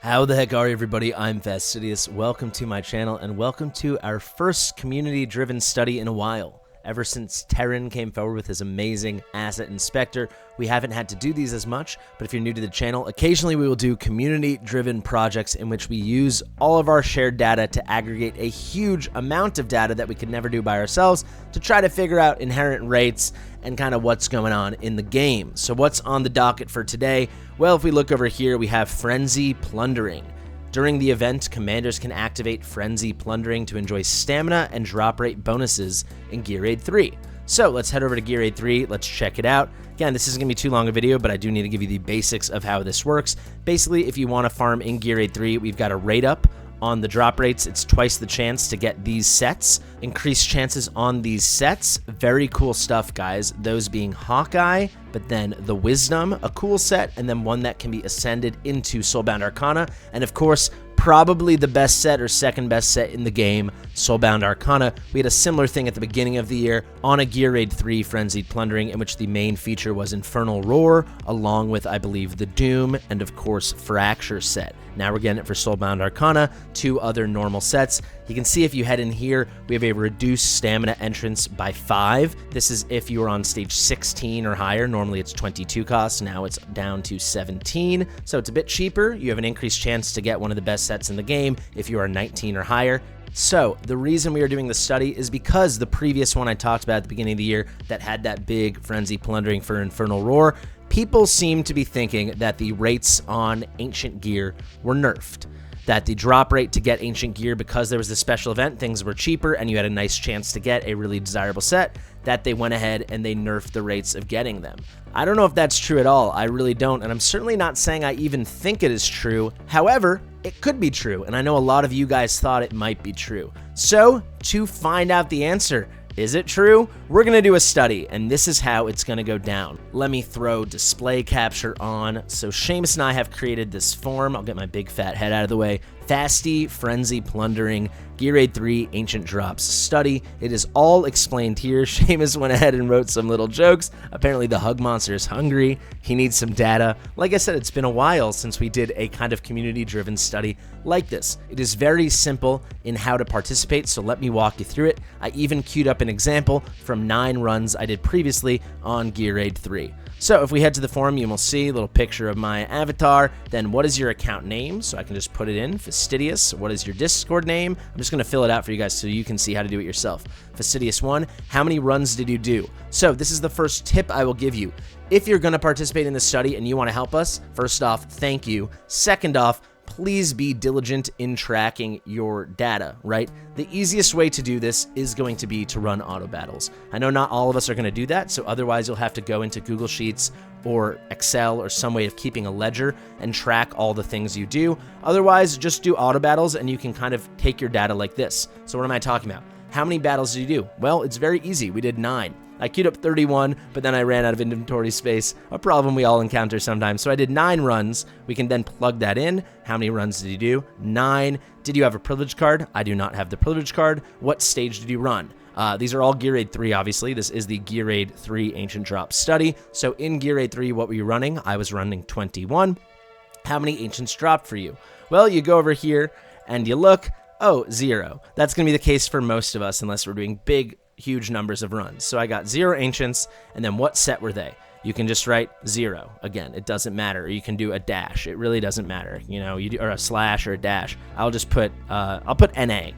How the heck are you, everybody? I'm Fastidious. Welcome to my channel and welcome to our first community-driven study in a while. Ever since Terran came forward with his amazing Asset Inspector, we haven't had to do these as much, but if you're new to the channel, occasionally we will do community-driven projects in which we use all of our shared data to aggregate a huge amount of data that we could never do by ourselves to try to figure out inherent rates and kind of what's going on in the game. So what's on the docket for today? Well, if we look over here, we have Frenzy Plundering. During the event, commanders can activate Frenzy Plundering to enjoy stamina and drop rate bonuses in Gear Aid 3. So let's head over to Gear Aid 3, let's check it out. Again, this isn't going to be too long a video, but I do need to give you the basics of how this works. Basically, if you want to farm in Gear Aid 3, we've got a rate up on the drop rates. It's twice the chance to get these sets. Increased chances on these sets. Very cool stuff, guys. Those being Hawkeye, but then the Wisdom, a cool set, and then one that can be ascended into Soulbound Arcana. And of course, probably the best set or second best set in the game, Soulbound Arcana. We had a similar thing at the beginning of the year on a Gear Aid 3 Frenzied Plundering, in which the main feature was Infernal Roar, along with, I believe, the Doom, and of course, Fracture set. Now we're getting it for Soulbound Arcana, two other normal sets. You can see if you head in here, we have a reduced stamina entrance by 5. This is if you are on stage 16 or higher. Normally it's 22 costs, now it's down to 17. So it's a bit cheaper. You have an increased chance to get one of the best sets in the game if you are 19 or higher. So the reason we are doing this study is because the previous one I talked about at the beginning of the year that had that big Frenzy Plundering for Infernal Roar, people seem to be thinking that the rates on Ancient Gear were nerfed. That the drop rate to get Ancient Gear, because there was this special event, things were cheaper and you had a nice chance to get a really desirable set, that they went ahead and they nerfed the rates of getting them. I don't know if that's true at all. I really don't, and I'm certainly not saying I even think it is true. However, it could be true, and I know a lot of you guys thought it might be true. So, to find out the answer, is it true? We're going to do a study, and this is how it's going to go down. Let me throw display capture on. So Seamus and I have created this form. I'll get my big fat head out of the way. Frenzy Plundering, Gear Aid 3 Ancient Drops Study. It is all explained here. Seamus went ahead and wrote some little jokes. Apparently the Hug Monster is hungry. He needs some data. Like I said, it's been a while since we did a kind of community-driven study like this. It is very simple in how to participate, so let me walk you through it. I even queued up an example from 9 runs I did previously on Gear Aid 3. So if we head to the forum, you will see a little picture of my avatar. Then what is your account name? So I can just put it in, Fastidious. What is your Discord name? I'm just going to fill it out for you guys so you can see how to do it yourself. Fastidious1, how many runs did you do? So this is the first tip I will give you. If you're going to participate in this study and you want to help us, first off, thank you. Second off, please be diligent in tracking your data, right? The easiest way to do this is going to be to run auto battles. I know not all of us are going to do that, so otherwise you'll have to go into Google Sheets or Excel or some way of keeping a ledger and track all the things you do. Otherwise, just do auto battles and you can kind of take your data like this. So what am I talking about? How many battles did you do? Well, it's very easy. We did 9. I queued up 31, but then I ran out of inventory space, a problem we all encounter sometimes. So I did 9 runs. We can then plug that in. How many runs did you do? 9. Did you have a privilege card? I do not have the privilege card. What stage did you run? These are all Gear Aid 3, obviously. This is the Gear Aid 3 Ancient Drop Study. So in Gear Aid 3, what were you running? I was running 21. How many Ancients dropped for you? Well, you go over here and you look. Oh, 0. That's going to be the case for most of us unless we're doing big, huge numbers of runs. So I got 0 Ancients, and then what set were they? You can just write 0. Again, it doesn't matter. Or you can do a dash. It really doesn't matter. You know, or a slash or a dash. I'll just put, I'll put NA.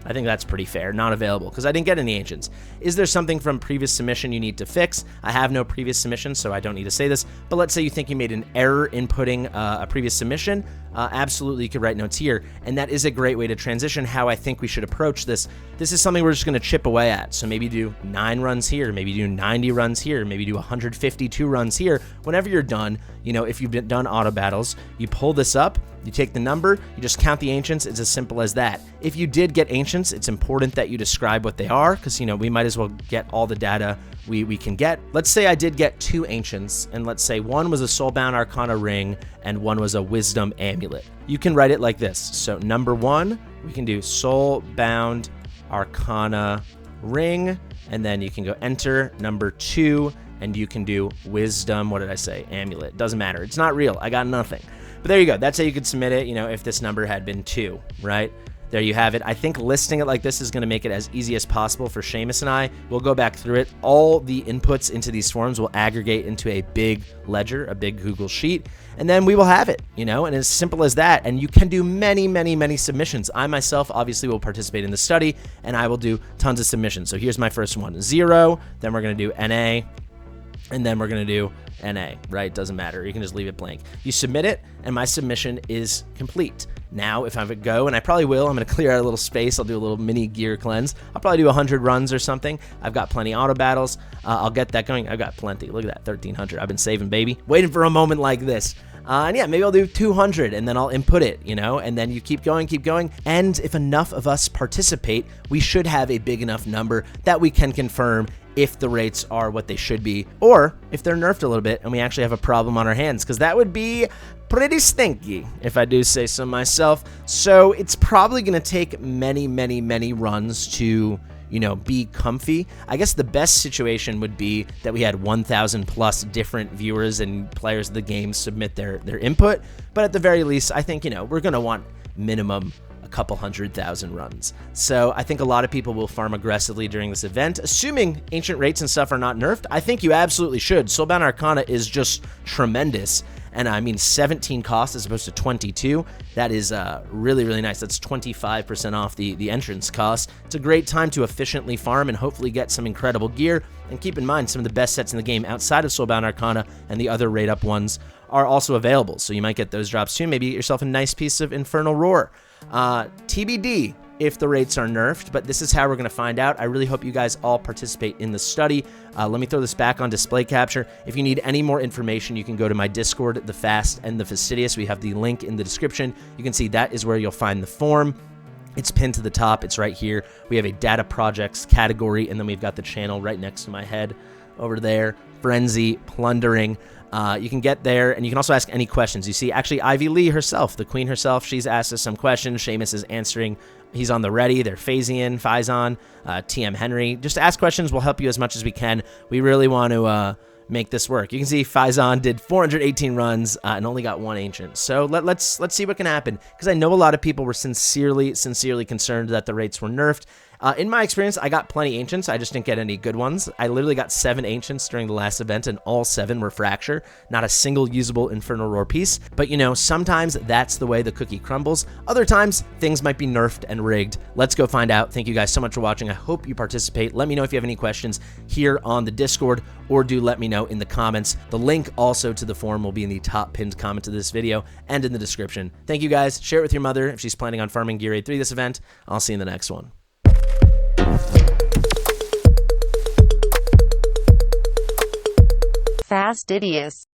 I think that's pretty fair. Not available, because I didn't get any Ancients. Is there something from previous submission you need to fix? I have no previous submission, so I don't need to say this. But let's say you think you made an error inputting a previous submission. Absolutely, you could write notes here. And that is a great way to transition how I think we should approach this. This is something we're just going to chip away at. So maybe do 9 runs here, maybe do 90 runs here, maybe do 152 runs here. Whenever you're done, you know, if you've done auto battles, you pull this up, you take the number, you just count the Ancients. It's as simple as that. If you did get Ancients, it's important that you describe what they are, because, you know, we might as well get all the data we can get. Let's say I did get 2 Ancients, and let's say one was a Soulbound Arcana ring and one was a Wisdom Amulet. You can write it like this. So number 1, we can do Soulbound Arcana ring, and then you can go enter. Number 2, and you can do Wisdom, what did I say? Amulet. Doesn't matter. It's not real. I got nothing. But there you go. That's how you could submit it, you know, if this number had been 2, right? There you have it. I think listing it like this is going to make it as easy as possible for Seamus and I. We'll go back through it. All the inputs into these forms will aggregate into a big ledger, a big Google Sheet, and then we will have it, you know, and as simple as that. And you can do many, many, many submissions. I myself obviously will participate in the study, and I will do tons of submissions. So here's my first one, 0, then we're going to do NA, and then we're going to do NA, right? Doesn't matter. You can just leave it blank. You submit it, and my submission is complete. Now, if I would go, and I probably will, I'm going to clear out a little space. I'll do a little mini gear cleanse. I'll probably do 100 runs or something. I've got plenty auto battles. I'll get that going. I've got plenty. Look at that, 1,300. I've been saving, baby. Waiting for a moment like this. And yeah, maybe I'll do 200, and then I'll input it, you know, and then you keep going, keep going. And if enough of us participate, we should have a big enough number that we can confirm if the rates are what they should be, or if they're nerfed a little bit and we actually have a problem on our hands, because that would be pretty stinky, if I do say so myself. So it's probably going to take many, many, many runs to, you know, be comfy. I guess the best situation would be that we had 1,000 plus different viewers and players of the game submit their input. But at the very least, I think, you know, we're going to want minimum a couple 100,000 runs. So I think a lot of people will farm aggressively during this event, assuming ancient rates and stuff are not nerfed. I think you absolutely should. Soulbound Arcana is just tremendous. And I mean, 17 cost as opposed to 22. That is really, really nice. That's 25% off the entrance cost. It's a great time to efficiently farm and hopefully get some incredible gear. And keep in mind, some of the best sets in the game outside of Soulbound Arcana and the other rate up ones are also available. So you might get those drops too. Maybe get yourself a nice piece of Infernal Roar. TBD if the rates are nerfed, but this is how we're going to find out. I really hope you guys all participate in the study. Let me throw this back on display capture. If you need any more information, you can go to my Discord, The Fast and The Fastidious. We have the link in the description. You can see that is where you'll find the form. It's pinned to the top. It's right here. We have a data projects category, and then we've got the channel right next to my head over there, Frenzy Plundering. You can get there, and you can also ask any questions. You see, actually, Ivy Lee herself, the queen herself, she's asked us some questions. Seamus is answering. He's on the ready. They're Phasian, Faison, TM Henry. Just ask questions. We'll help you as much as we can. We really want to make this work. You can see Faison did 418 runs and only got 1 ancient. So let's see what can happen, because I know a lot of people were sincerely concerned that the rates were nerfed. In my experience, I got plenty ancients. I just didn't get any good ones. I literally got 7 ancients during the last event, and all 7 were fracture. Not a single usable Infernal Roar piece. But, you know, sometimes that's the way the cookie crumbles. Other times, things might be nerfed and rigged. Let's go find out. Thank you guys so much for watching. I hope you participate. Let me know if you have any questions here on the Discord, or do let me know in the comments. The link also to the forum will be in the top pinned comment of this video and in the description. Thank you guys. Share it with your mother if she's planning on farming Gear 3 this event. I'll see you in the next one. Fastidious.